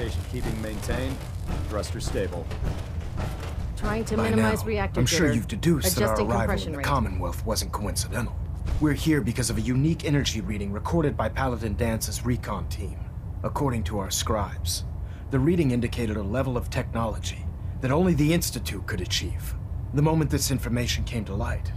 station keeping maintained. Thruster stable. Trying to By minimize now, reactor I'm sure jitter. you've deduced that our Adjusting arrival compression in the rate. Commonwealth wasn't coincidental. We're here because of a unique energy reading recorded by Paladin Dance's recon team. According to our scribes, the reading indicated a level of technology that only the Institute could achieve. The moment this information came to light,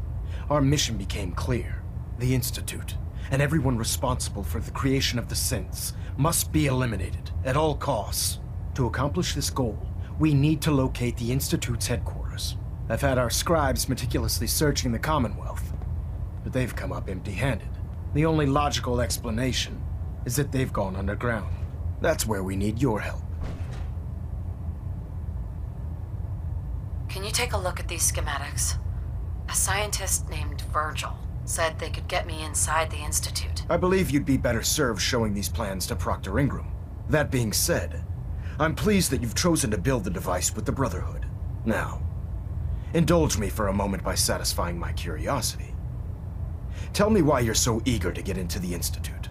our mission became clear. The Institute, and everyone responsible for the creation of the synths, must be eliminated at all costs. To accomplish this goal, we need to locate the Institute's headquarters. I've had our scribes meticulously searching the Commonwealth, but they've come up empty-handed. The only logical explanation is that they've gone underground. That's where we need your help. Can you take a look at these schematics? A scientist named Virgil said they could get me inside the Institute. I believe you'd be better served showing these plans to Proctor Ingram. That being said, I'm pleased that you've chosen to build the device with the Brotherhood. Now, indulge me for a moment by satisfying my curiosity. Tell me why you're so eager to get into the Institute.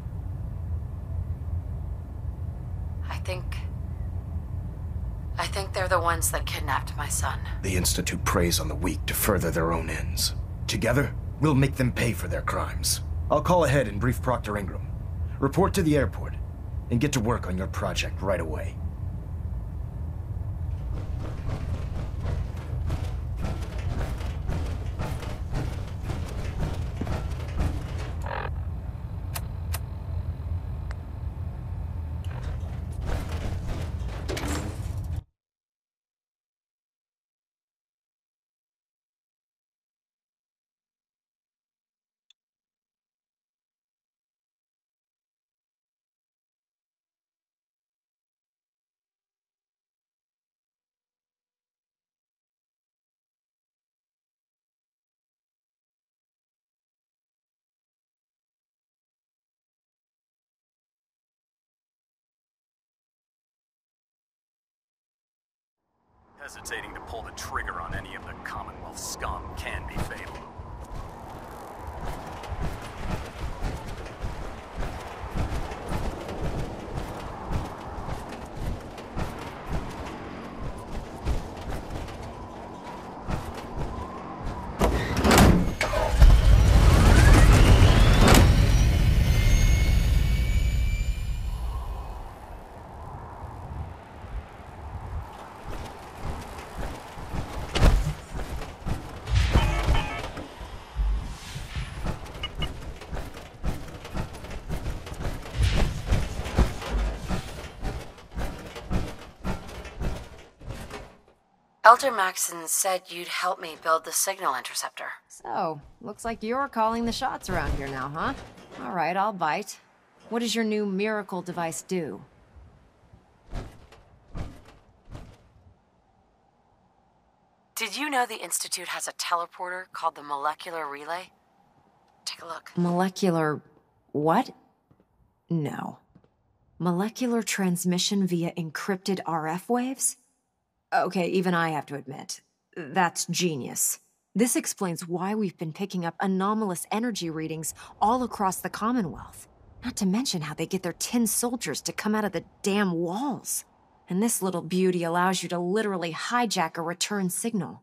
I think they're the ones that kidnapped my son. The Institute preys on the weak to further their own ends. Together, we'll make them pay for their crimes. I'll call ahead and brief Proctor Ingram. Report to the airport, and get to work on your project right away. Hesitating to pull the trigger on any of the Commonwealth scum can be fatal. Elder Maxon said you'd help me build the signal interceptor. So, looks like you're calling the shots around here now, huh? All right, I'll bite. What does your new miracle device do? Did you know the Institute has a teleporter called the Molecular Relay? Take a look. Molecular... what? No. Molecular transmission via encrypted RF waves? Okay, even I have to admit, that's genius. This explains why we've been picking up anomalous energy readings all across the Commonwealth. Not to mention how they get their tin soldiers to come out of the damn walls. And this little beauty allows you to literally hijack a return signal.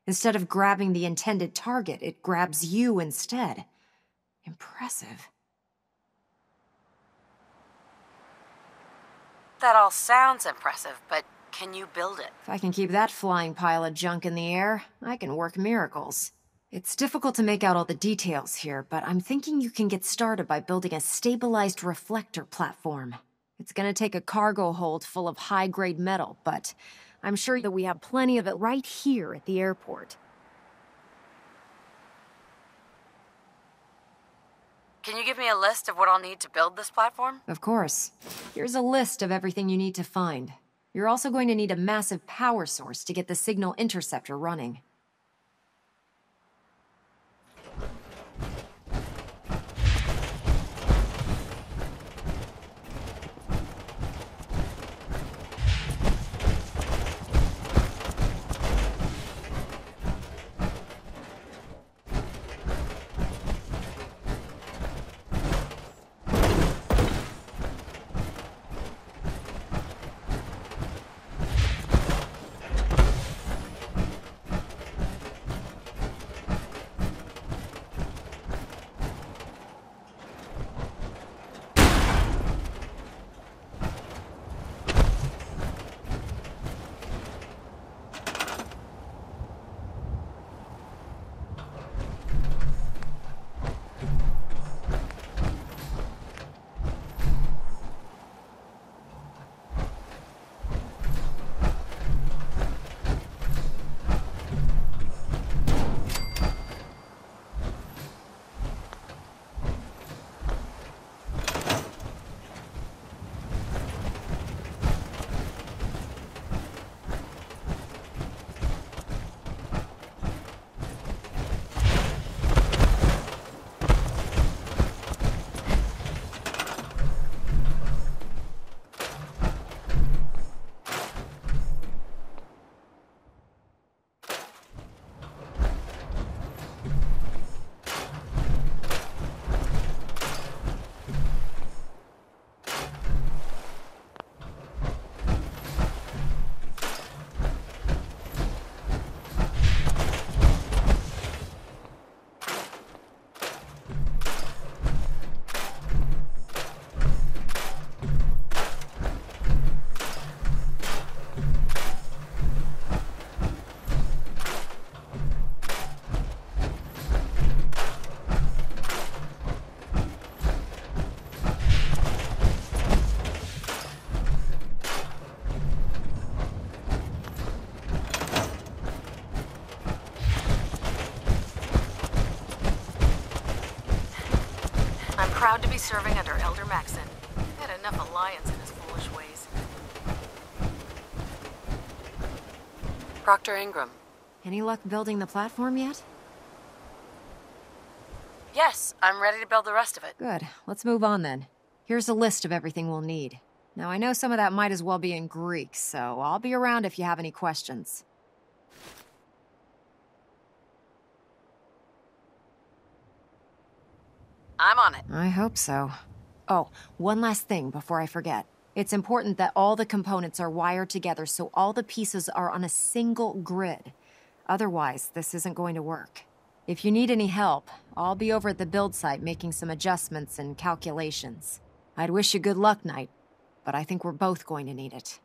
Instead of grabbing the intended target, it grabs you instead. Impressive. That all sounds impressive, but can you build it? If I can keep that flying pile of junk in the air, I can work miracles. It's difficult to make out all the details here, but I'm thinking you can get started by building a stabilized reflector platform. It's gonna take a cargo hold full of high-grade metal, but I'm sure that we have plenty of it right here at the airport. Can you give me a list of what I'll need to build this platform? Of course. Here's a list of everything you need to find. You're also going to need a massive power source to get the signal interceptor running. proud to be serving under Elder Maxon. Had enough alliance in his foolish ways. Proctor Ingram. Any luck building the platform yet? Yes, I'm ready to build the rest of it. Good. Let's move on then. Here's a list of everything we'll need. Now, I know some of that might as well be in Greek, so I'll be around if you have any questions. I'm on it. I hope so. Oh, one last thing before I forget. It's important that all the components are wired together so all the pieces are on a single grid. Otherwise, this isn't going to work. If you need any help, I'll be over at the build site making some adjustments and calculations. I'd wish you good luck, Knight, but I think we're both going to need it.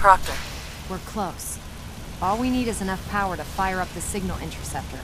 Proctor. We're close. All we need is enough power to fire up the signal interceptor.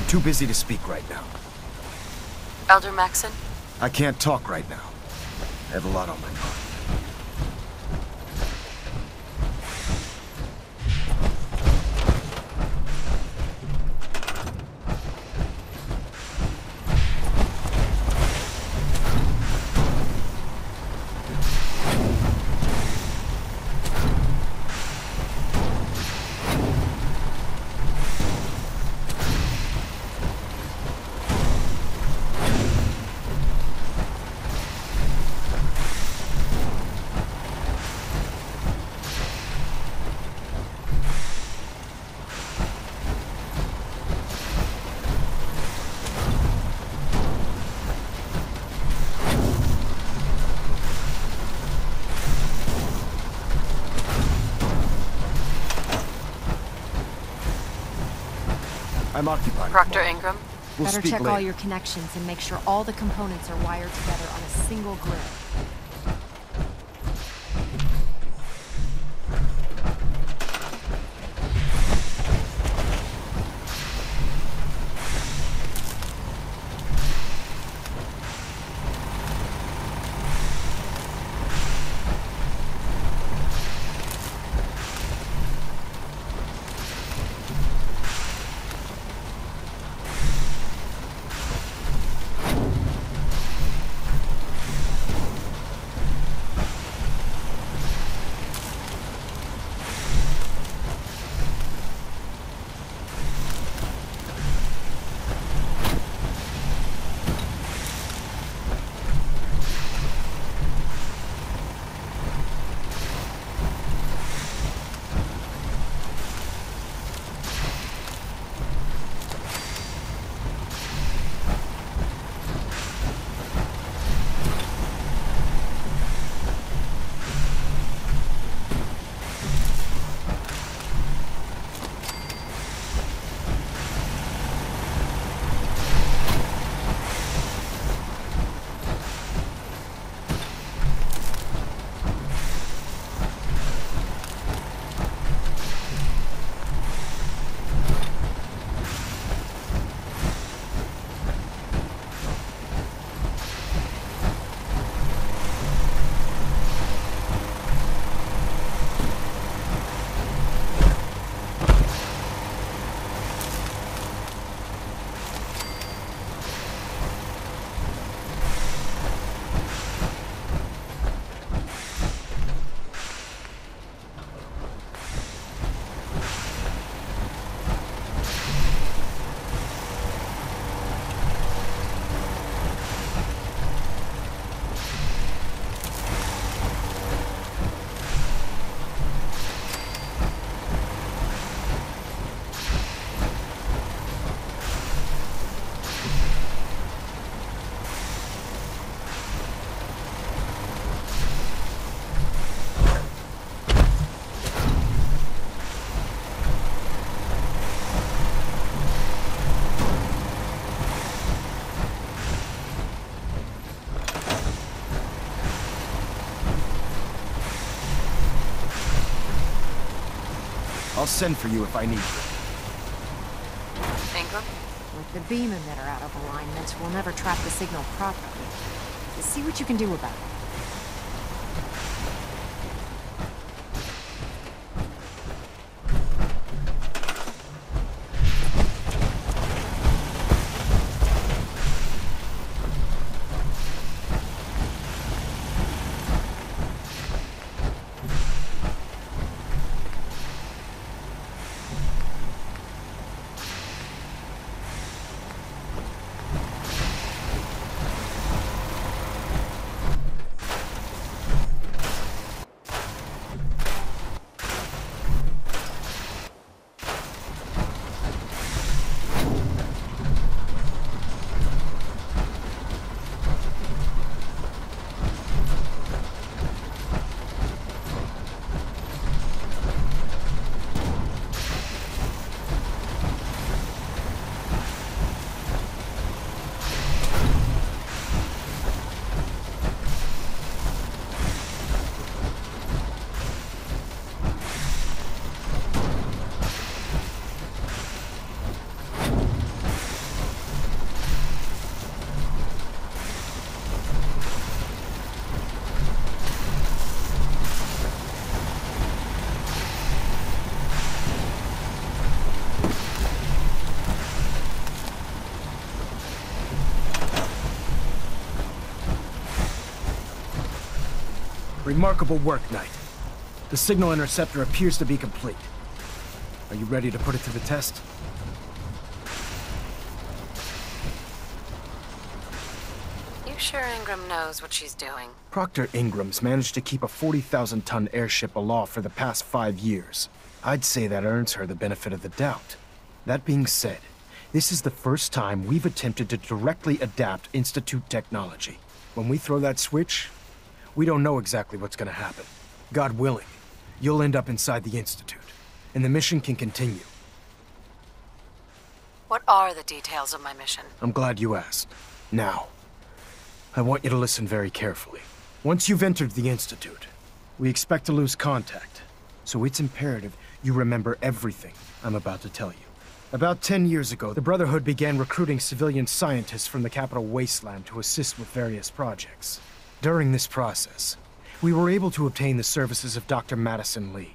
Too busy to speak right now. Elder Maxon? I can't talk right now. I have a lot on my mind. I'm occupied. Proctor Ingram? We'll Better speak check later. all your connections and make sure all the components are wired together on a single grid. I'll send for you if I need you. Ingram? With the beam emitter out of alignment, we'll never trap the signal properly. See what you can do about it. Remarkable work, Knight. The signal interceptor appears to be complete. Are you ready to put it to the test? You sure Ingram knows what she's doing? Proctor Ingram's managed to keep a 40,000-ton airship aloft for the past 5 years. I'd say that earns her the benefit of the doubt. That being said, this is the first time we've attempted to directly adapt Institute technology. When we throw that switch, we don't know exactly what's gonna happen. God willing, you'll end up inside the Institute, and the mission can continue. What are the details of my mission? I'm glad you asked. Now, I want you to listen very carefully. Once you've entered the Institute, we expect to lose contact, so it's imperative you remember everything I'm about to tell you. About 10 years ago, the Brotherhood began recruiting civilian scientists from the capital wasteland to assist with various projects. During this process, we were able to obtain the services of Dr. Madison Lee,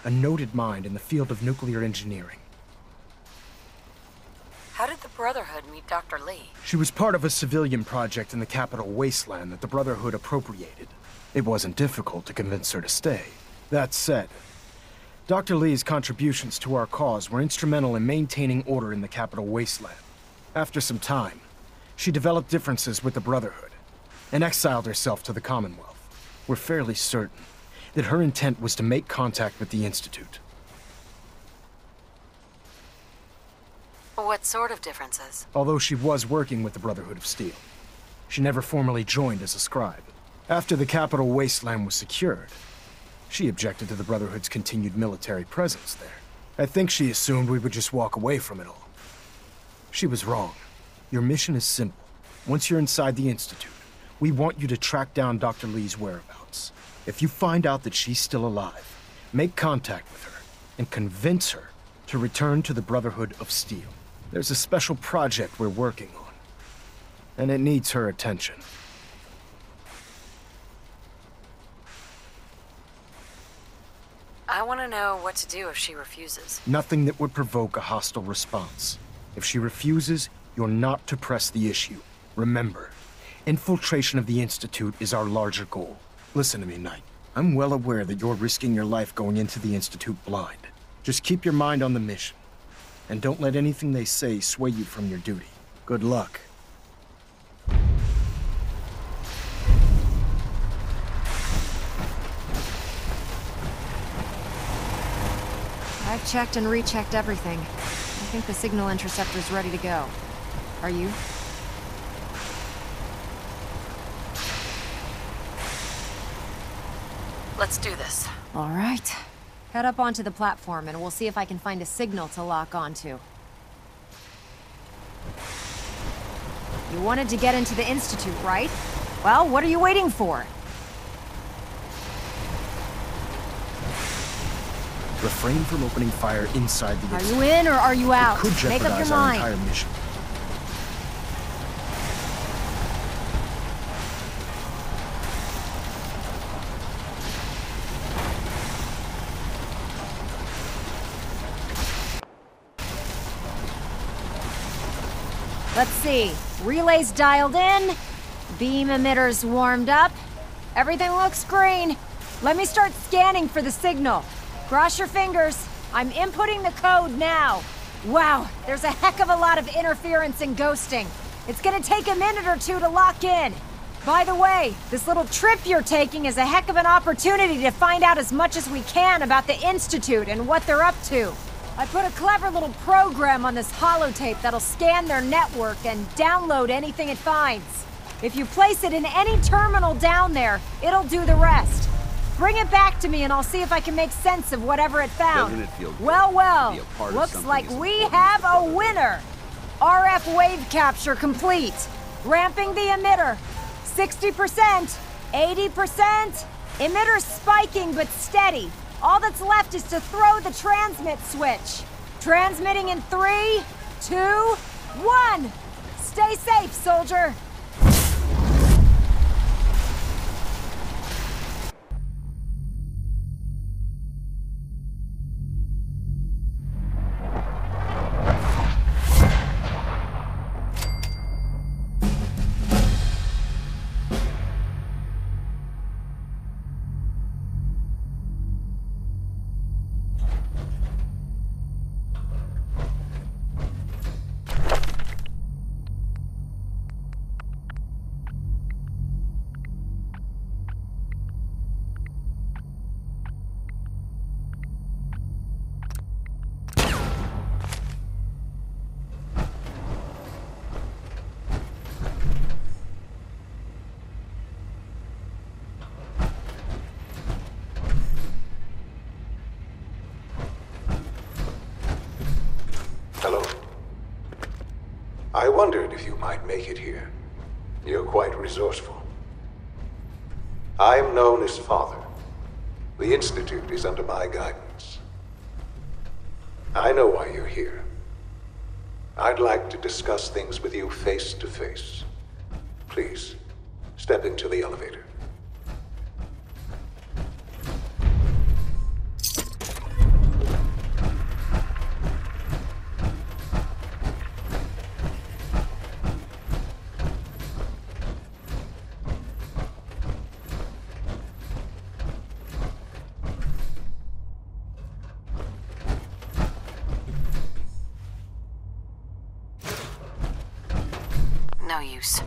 a noted mind in the field of nuclear engineering. How did the Brotherhood meet Dr. Lee? She was part of a civilian project in the capital wasteland that the Brotherhood appropriated. It wasn't difficult to convince her to stay. That said, Dr. Lee's contributions to our cause were instrumental in maintaining order in the capital wasteland. After some time, she developed differences with the Brotherhood and exiled herself to the Commonwealth. We're fairly certain that her intent was to make contact with the Institute. What sort of differences? Although she was working with the Brotherhood of Steel, she never formally joined as a scribe. After the capital wasteland was secured, she objected to the Brotherhood's continued military presence there. I think she assumed we would just walk away from it all. She was wrong. Your mission is simple. Once you're inside the Institute, we want you to track down Dr. Lee's whereabouts. If you find out that she's still alive, make contact with her and convince her to return to the Brotherhood of Steel. There's a special project we're working on, and it needs her attention. I want to know what to do if she refuses. Nothing that would provoke a hostile response. If she refuses, you're not to press the issue. Remember, infiltration of the Institute is our larger goal. Listen to me, Knight. I'm well aware that you're risking your life going into the Institute blind. Just keep your mind on the mission, and don't let anything they say sway you from your duty. Good luck. I've checked and rechecked everything. I think the signal interceptor's ready to go. Are you? Let's do this. All right. Head up onto the platform and we'll see if I can find a signal to lock onto. You wanted to get into the Institute, right? Well, what are you waiting for? Refrain from opening fire inside the Are Institute. you in or are you out? It could Make up your jeopardize our mind. entire mission. Let's see. Relays dialed in. Beam emitters warmed up. Everything looks green. Let me start scanning for the signal. Cross your fingers. I'm inputting the code now. Wow, there's a heck of a lot of interference and ghosting. It's gonna take a minute or two to lock in. By the way, this little trip you're taking is a heck of an opportunity to find out as much as we can about the Institute and what they're up to. I put a clever little program on this holotape that'll scan their network and download anything it finds. If you place it in any terminal down there, it'll do the rest. Bring it back to me and I'll see if I can make sense of whatever it found. Doesn't it feel good Well, to be a part of looks something like as we important have as a winner. RF wave capture complete. Ramping the emitter. 60%, 80%. Emitter spiking but steady. All that's left is to throw the transmit switch. Transmitting in 3, 2, 1. Stay safe, soldier. Hello. I wondered if you might make it here. You're quite resourceful. I'm known as Father. The Institute is under my guidance. I know why you're here. I'd like to discuss things with you face to face. Please, step into the elevator. No use.